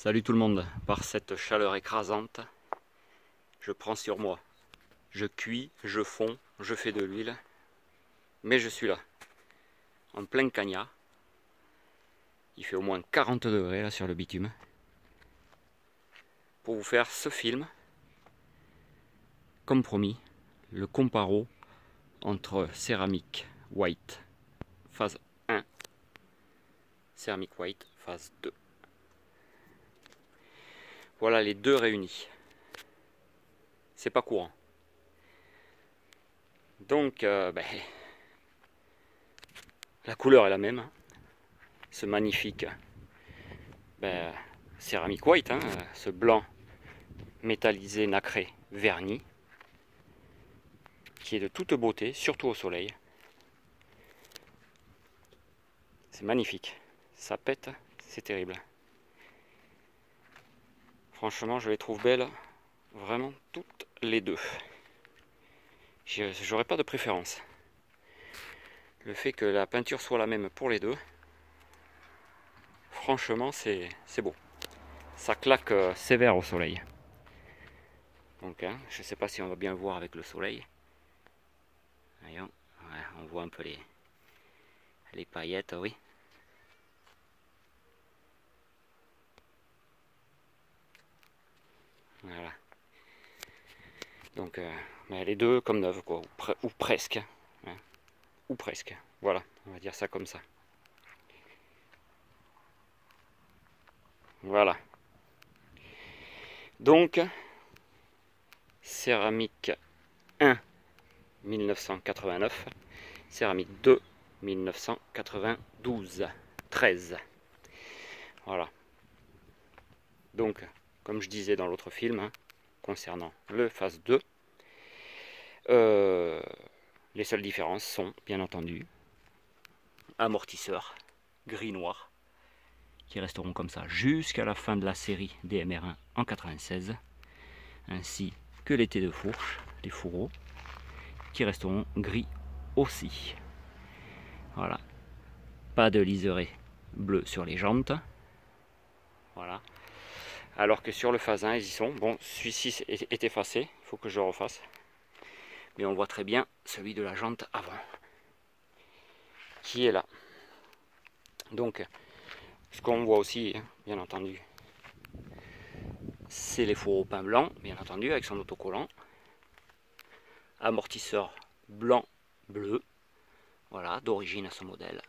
Salut tout le monde, par cette chaleur écrasante, je prends sur moi. Je cuis, je fonds, je fais de l'huile, mais je suis là, en plein cagnard. Il fait au moins 40 degrés là sur le bitume. Pour vous faire ce film, comme promis, le comparo entre céramique white phase 1, céramique white phase 2. Voilà les deux réunis. C'est pas courant. Donc, la couleur est la même. Ce magnifique céramique white, ce blanc métallisé, nacré, verni, qui est de toute beauté, surtout au soleil. C'est magnifique. Ça pète, c'est terrible. Franchement, je les trouve belles, vraiment toutes les deux. J'aurais pas de préférence. Le fait que la peinture soit la même pour les deux, franchement, c'est beau. Ça claque sévère au soleil. Donc, je ne sais pas si on va bien voir avec le soleil. Voyons, ouais, on voit un peu les paillettes, oui. Voilà. Donc, les deux comme neuves, quoi, ou presque. Hein, ou presque. Voilà, on va dire ça comme ça. Voilà. Donc, céramique 1, 1989. Céramique 2, 1992. 13. Voilà. Donc, comme je disais dans l'autre film, concernant le phase 2, les seules différences sont, bien entendu, amortisseurs gris-noir, qui resteront comme ça jusqu'à la fin de la série DMR1 en 96, ainsi que les T de fourche, les fourreaux, qui resteront gris aussi. Voilà. Pas de liseré bleu sur les jantes. Voilà. Alors que sur le phase 1, ils y sont. Bon, celui-ci est effacé, il faut que je le refasse. Mais on voit très bien celui de la jante avant, qui est là. Donc, ce qu'on voit aussi, bien entendu, c'est les fourreaux peints blancs, bien entendu, avec son autocollant. Amortisseur blanc-bleu, voilà, d'origine à ce modèle.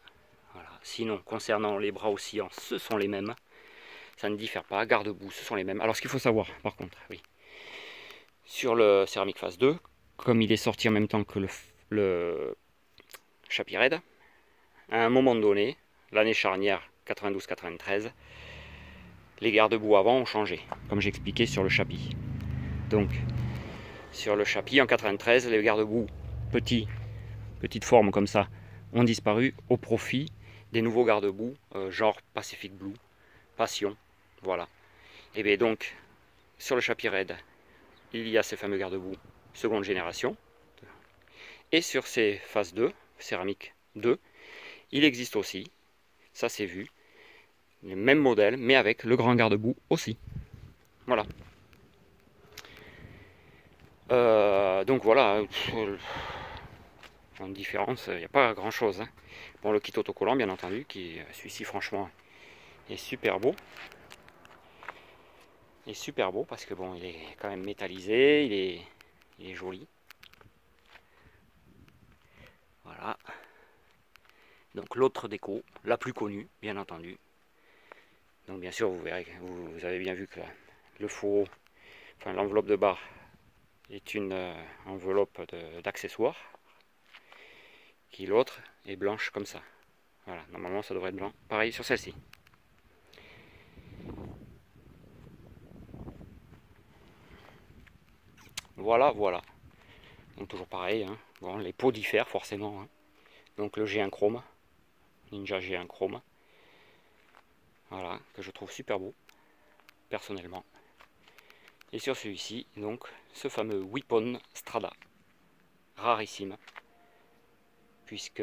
Voilà. Sinon, concernant les bras oscillants, ce sont les mêmes. Ça ne diffère pas. Garde-boue, ce sont les mêmes. Alors, ce qu'il faut savoir, par contre, oui, sur le céramique phase 2, comme il est sorti en même temps que le Chappy Red, à un moment donné, l'année charnière 92-93, les garde-boue avant ont changé, comme j'expliquais sur le Chappy. Donc, sur le Chappy en 93, les garde-boue petite forme comme ça ont disparu au profit des nouveaux garde-boue genre Pacific Blue, Passion, voilà. Et bien donc sur le Chappy Red, il y a ces fameux garde-boue seconde génération, et sur ces phases 2, céramique 2, il existe aussi, ça c'est vu, le même modèle mais avec le grand garde-boue aussi. Voilà. Donc voilà. En différence, il n'y a pas grand chose. Bon, le kit autocollant, bien entendu, qui celui-ci, franchement, est super beau. Il est super beau parce que bon, il est quand même métallisé, il est joli. Voilà. Donc l'autre déco, la plus connue, bien entendu. Donc bien sûr, vous verrez, vous avez bien vu que le fourreau, enfin l'enveloppe de barre, est une enveloppe d'accessoires. Qui l'autre est blanche comme ça. Voilà, normalement ça devrait être blanc. Pareil sur celle-ci. Voilà, voilà. Donc toujours pareil. Bon, les pots diffèrent forcément. Donc le G1 chrome, Ninja G1 chrome. Voilà, que je trouve super beau, personnellement. Et sur celui-ci, donc, ce fameux Weapon Strada. Rarissime. Puisque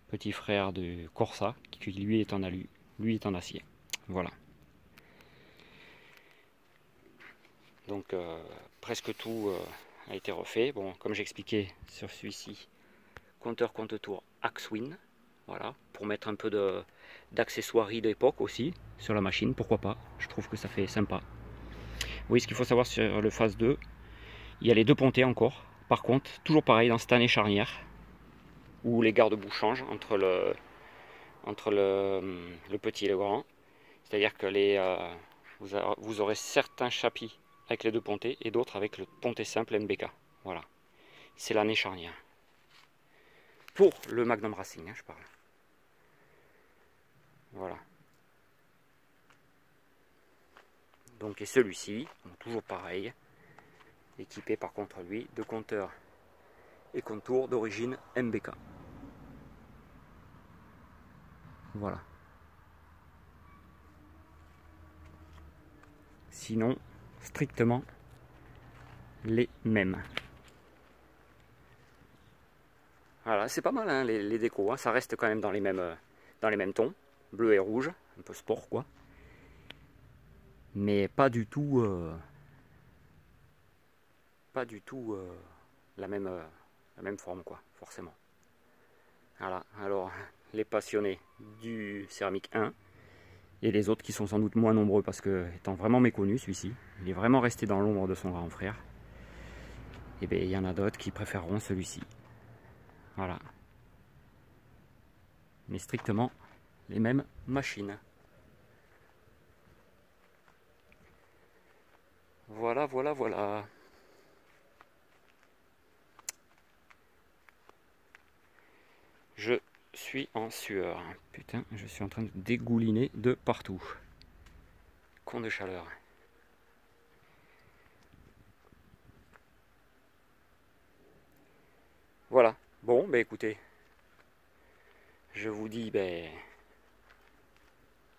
petit frère du Corsa, qui lui est en alu, lui est en acier. Voilà. Donc presque tout a été refait. Bon, comme j'expliquais sur celui-ci, compteur compte-tour Axwin, voilà, pour mettre un peu d'accessoiries d'époque aussi sur la machine, pourquoi pas, je trouve que ça fait sympa. Oui, ce qu'il faut savoir sur le phase 2, il y a les deux pontées encore. Par contre, toujours pareil dans cette année charnière, où les garde-boue changent entre le petit et le grand. C'est-à-dire que vous aurez certains chapis avec les deux pontées et d'autres avec le ponté simple MBK. Voilà, c'est l'année charnière. Pour le Magnum Racing, hein, je parle. Voilà. Donc, et celui-ci, toujours pareil, équipé par contre lui de compteur et contour d'origine MBK. Voilà. Sinon, strictement les mêmes. Voilà, c'est pas mal hein, les décos, hein. Ça reste quand même dans les mêmes tons, bleu et rouge, un peu sport quoi. Mais pas du tout la même forme quoi, forcément. Voilà, alors les passionnés du céramique 1 et les autres qui sont sans doute moins nombreux parce que étant vraiment méconnu celui-ci, il est vraiment resté dans l'ombre de son grand frère. Et bien il y en a d'autres qui préféreront celui-ci. Voilà. Mais strictement les mêmes machines. Voilà, voilà, voilà. Je suis en sueur. Putain, je suis en train de dégouliner de partout. Con de chaleur. Voilà. Bon, ben écoutez, je vous dis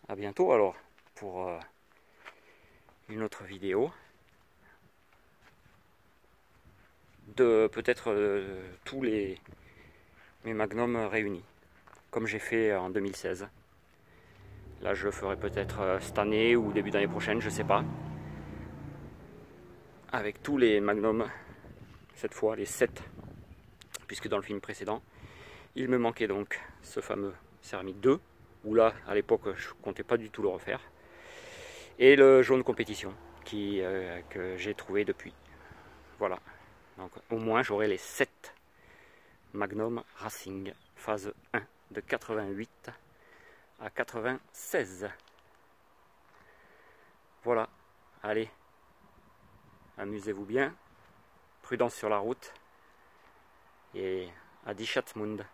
à bientôt alors pour une autre vidéo de peut-être tous mes magnums réunis, comme j'ai fait en 2016. Là, je le ferai peut-être cette année ou début d'année prochaine, je sais pas. Avec tous les magnums, cette fois les 7, puisque dans le film précédent, il me manquait donc ce fameux céramique 2, où là, à l'époque, je comptais pas du tout le refaire. Et le jaune compétition, que j'ai trouvé depuis. Voilà. Donc au moins, j'aurai les 7 Magnum Racing, phase 1, de 88 à 96. Voilà. Allez, amusez-vous bien. Prudence sur la route. Et à die Schatzmund.